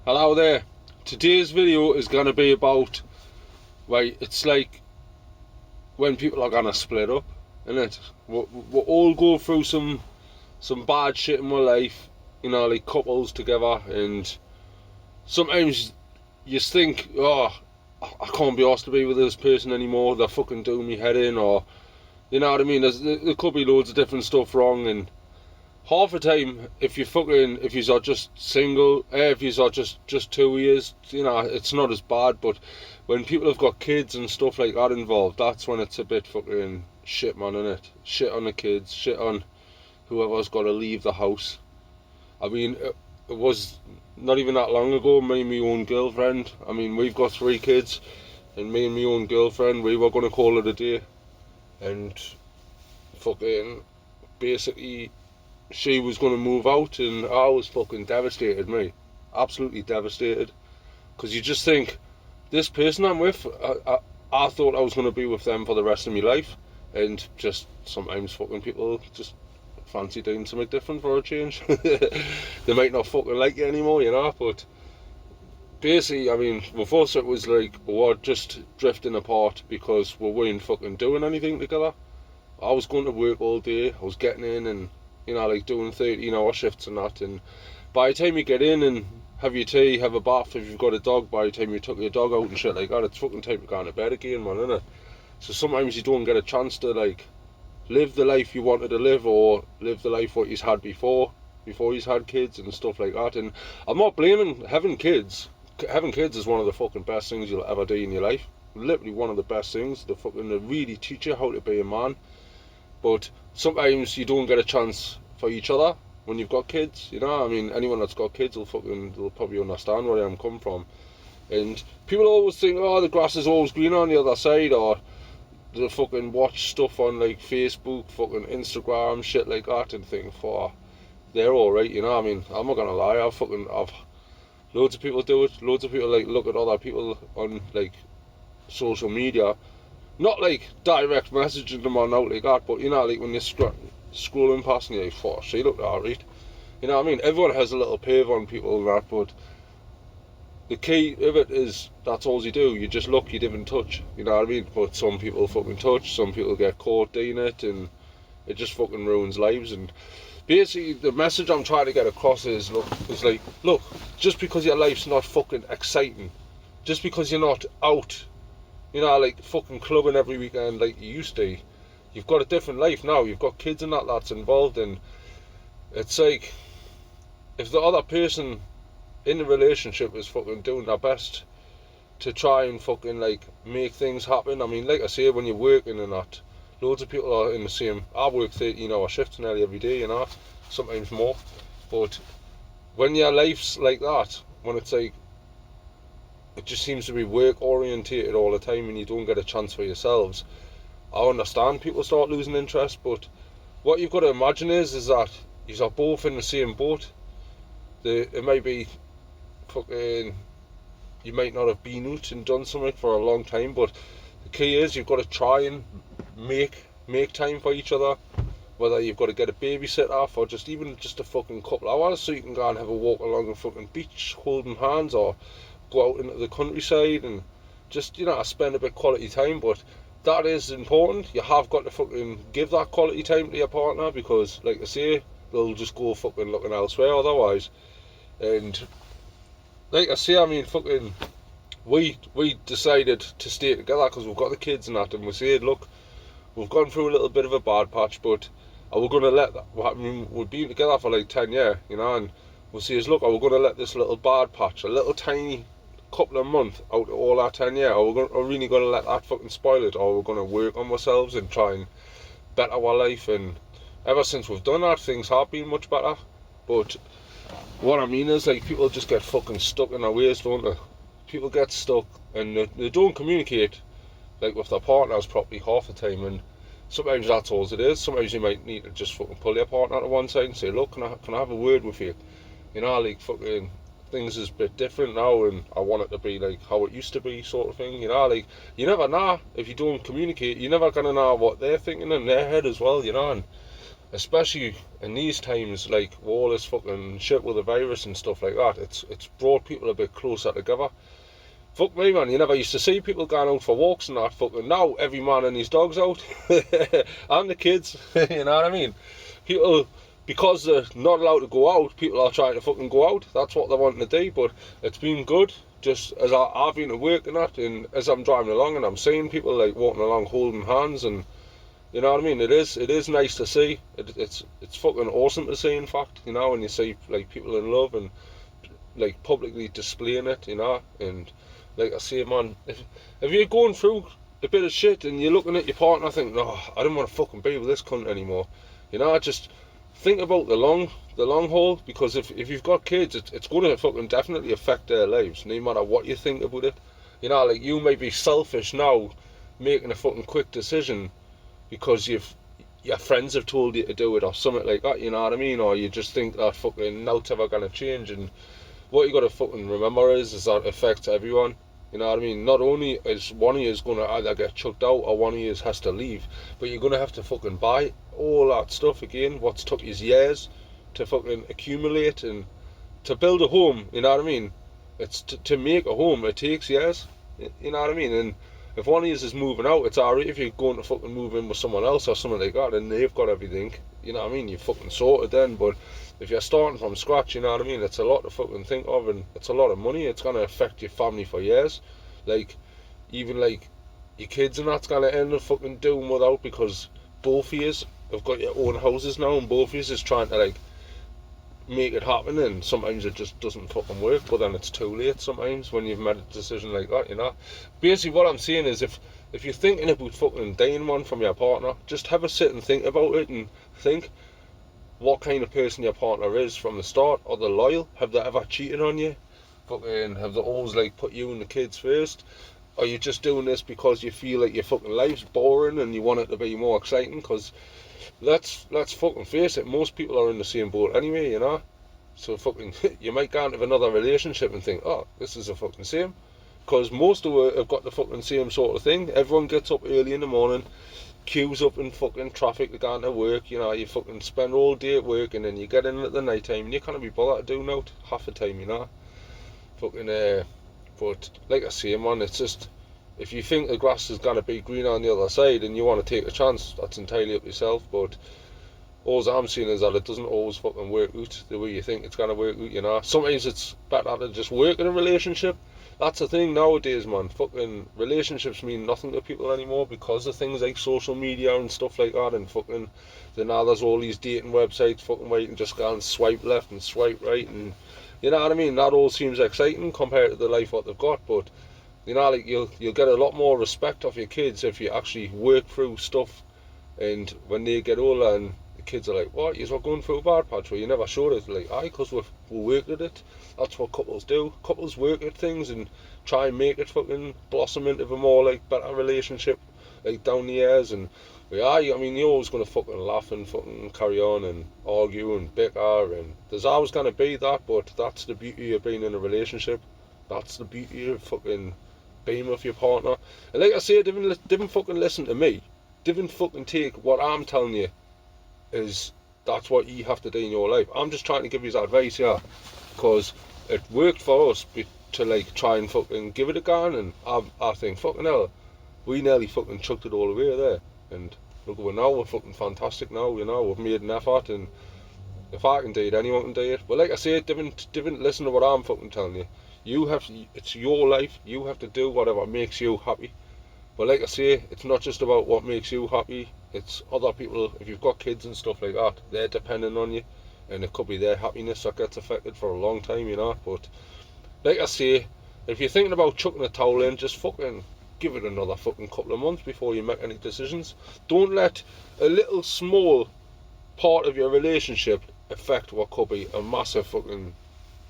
Hello there. Today's video is going to be about, right, it's like when people are going to split up, innit? We all go through some bad shit in our life, like couples together, and sometimes you think, oh, I can't be asked to be with this person anymore, they're fucking doing me head in, or, you know what I mean? There could be loads of different stuff wrong, and half the time, if you are just single, if you are just 2 years, it's not as bad. But when people have got kids and stuff like that involved, that's when it's a bit fucking shit, man, innit? Shit on the kids, shit on whoever's got to leave the house. I mean, it was not even that long ago. Me and my own girlfriend. I mean, we've got 3 kids, and me and my own girlfriend, we were gonna call it a day, and fucking basically she was going to move out, and I was fucking devastated, me. Absolutely devastated. Because you just think, this person I'm with, I thought I was going to be with them for the rest of my life. And just sometimes fucking people just fancy doing something different for a change. They might not fucking like you anymore, but basically, I mean, with us it was like, we were just drifting apart because we weren't fucking doing anything together. I was going to work all day, I was getting in and like doing 13-hour shifts and that, and by the time you get in and have your tea, have a bath if you've got a dog, by the time you took your dog out and shit like that, it's fucking time to go to bed again, man, innit? So sometimes you don't get a chance to like live the life you wanted to live, or live the life what you've had before you've had kids and stuff like that. And I'm not blaming having kids. Having kids is one of the fucking best things you'll ever do in your life. Literally one of the best things. They really teach you how to be a man. But sometimes you don't get a chance for each other when you've got kids, I mean, anyone that's got kids will probably understand where I'm coming from. And people always think, oh, the grass is always greener on the other side, or they fucking watch stuff on like Facebook, fucking Instagram, shit like that, and think, oh, they're alright, I mean, I'm not gonna lie, I've loads of people do it, loads of people like look at other people on like social media, not like direct messaging them or out like that, but like when you're scrolling past and you're like, fuck, she looked alright. You know what I mean? Everyone has a little pave on people and that, but the key of it is that's all you do. You just look, you didn't touch. You know what I mean? But some people fucking touch, some people get caught doing it, and it just fucking ruins lives. And basically, the message I'm trying to get across is, look, just because your life's not fucking exciting, just because you're not out, like fucking clubbing every weekend like you used to, you've got a different life now. You've got kids and that's involved, and it's like, if the other person in the relationship is fucking doing their best to try and fucking like make things happen. I mean, like I say, when you're working and that, loads of people are in the same. I work 13-hour shifts nearly every day, sometimes more. But when your life's like that, when it's like, it just seems to be work orientated all the time and you don't get a chance for yourselves, I understand people start losing interest. But what you've got to imagine is that you are both in the same boat. It might be fucking, you might not have been out and done something for a long time, but the key is you've got to try and make time for each other, whether you've got to get a babysitter for just a fucking couple hours so you can go and have a walk along the fucking beach holding hands, or go out into the countryside and just spend a bit of quality time. But that is important. You have got to fucking give that quality time to your partner, because like I say, they'll just go fucking looking elsewhere otherwise. And like I say, I mean, fucking, we decided to stay together because we've got the kids and that, and we said, look, we've gone through a little bit of a bad patch, but are we going to let that, I mean, we've been together for like 10 years, and we says, look, are we going to let this little bad patch, a little tiny couple of months out of all our 10 years, are we really going to let that fucking spoil it, or are we going to work on ourselves and try and better our life? And ever since we've done that, things have been much better. But what I mean is, like, people just get fucking stuck in their ways, don't they? People get stuck and they don't communicate like with their partners properly half the time, and sometimes that's all it is. Sometimes you might need to just fucking pull your partner to one side and say, look, can I have a word with you? Like, fucking, things is a bit different now and I want it to be like how it used to be, sort of thing. Like, you never know. If you don't communicate, you're never gonna know what they're thinking in their head as well, and especially in these times, like with all this fucking shit with the virus and stuff like that, it's brought people a bit closer together. Fuck me, man, you never used to see people going out for walks and that. Fucking now, every man and his dog's out. And the kids, you know what I mean? People, because they're not allowed to go out, people are trying to fucking go out. That's what they're wanting to do, but it's been good. Just as I've been at work and that, and as I'm driving along and I'm seeing people like walking along holding hands, and you know what I mean? It is nice to see. It's fucking awesome to see, in fact, you know, when you see like people in love and like publicly displaying it, you know. And like I say, man, if you're going through a bit of shit and you're looking at your partner thinking, no, I don't want to fucking be with this cunt anymore, you know, just think about the long haul, because if you've got kids, it's going to fucking definitely affect their lives, no matter what you think about it. You know, like you may be selfish now, making a fucking quick decision because your friends have told you to do it or something like that, you know what I mean? Or you just think that fucking now it's ever gonna change, and what you gotta fucking remember is that it affects everyone. You know what I mean? Not only is one of you is gonna either get chucked out or one of you has to leave, but you're gonna have to fucking buy all that stuff again, what's took you years to fucking accumulate and to build a home, you know what I mean? It's to make a home, it takes years, you know what I mean? And if one of you is moving out, it's alright if you're going to fucking move in with someone else or something like that and they've got everything, you know what I mean? You're fucking sorted then. But if you're starting from scratch, you know what I mean? It's a lot to fucking think of, and it's a lot of money. It's going to affect your family for years. Like, even like your kids and that's going to end up fucking doing without, because both of you have got your own houses now, and both of you is trying to like make it happen, and sometimes it just doesn't fucking work, but then it's too late sometimes when you've made a decision like that, you know. Basically what I'm saying is, if you're thinking about fucking dating one from your partner, just have a sit and think about it, and think what kind of person your partner is from the start. Are they loyal? Have they ever cheated on you? Fucking have they always like put you and the kids first? Are you just doing this because you feel like your fucking life's boring and you want it to be more exciting? Because let's fucking face it, most people are in the same boat anyway, you know. So fucking, you might go into another relationship and think, oh, this is the fucking same. Because most of it have got the fucking same sort of thing. Everyone gets up early in the morning, queues up in fucking traffic to go into work, you know, you fucking spend all day at work, and then you get in at the night time and you can't be bothered to do out half the time, you know. Fucking, but like I say, man, it's just, if you think the grass is going to be greener on the other side and you want to take a chance, that's entirely up to yourself. But all I'm seeing is that it doesn't always fucking work out the way you think it's going to work out, you know. Sometimes it's better to just work in a relationship. That's the thing nowadays, man. Fucking relationships mean nothing to people anymore because of things like social media and stuff like that, and fucking, then now there's all these dating websites fucking where you can just go and swipe left and swipe right, and you know what I mean. That all seems exciting compared to the life what they've got, but you know, like you'll get a lot more respect of your kids if you actually work through stuff, and when they get older and the kids are like, what, you're not going through a bad patch? Well, you never showed it. Like, aye, because we worked at it. That's what couples do. Couples work at things and try and make it fucking blossom into a more like better relationship, like down the years. And yeah, I mean, you're always gonna fucking laugh and fucking carry on and argue and bicker, and there's always gonna be that. But that's the beauty of being in a relationship. That's the beauty of fucking being with your partner. And like I say, didn't fucking listen to me. Didn't fucking take what I'm telling you is that's what you have to do in your life. I'm just trying to give you advice here, because it worked for us to like try and fucking give it a go, and I think fucking hell, we nearly fucking chucked it all away there. And look, we're fucking fantastic now, you know. We've made an effort, and if I can do it, anyone can do it. But like I say, didn't listen to what I'm fucking telling you. It's your life. You have to do whatever makes you happy. But like I say, it's not just about what makes you happy. It's other people. If you've got kids and stuff like that, they're depending on you, and it could be their happiness that gets affected for a long time, you know. But like I say, if you're thinking about chucking a towel in, just fucking give it another fucking couple of months before you make any decisions. Don't let a little small part of your relationship affect what could be a massive fucking,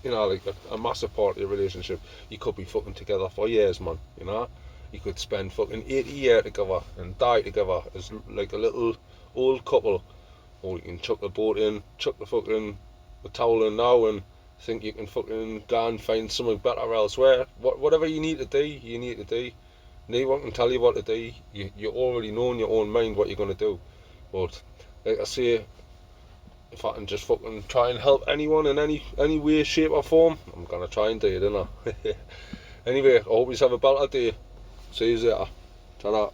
you know, like a massive part of your relationship. You could be fucking together for years, man, you know. You could spend fucking 80 years together and die together as like a little old couple. Or you can chuck the boat in, chuck the fucking the towel in now, and think you can fucking go and find something better elsewhere. Whatever you need to do, you need to do. No one can tell you what to do. You already know in your own mind what you're going to do. But like I say, if I can just fucking try and help anyone in any way, shape or form, I'm gonna try and do it, innit? Anyway, I hope you have a better day. See you later. Ta-da.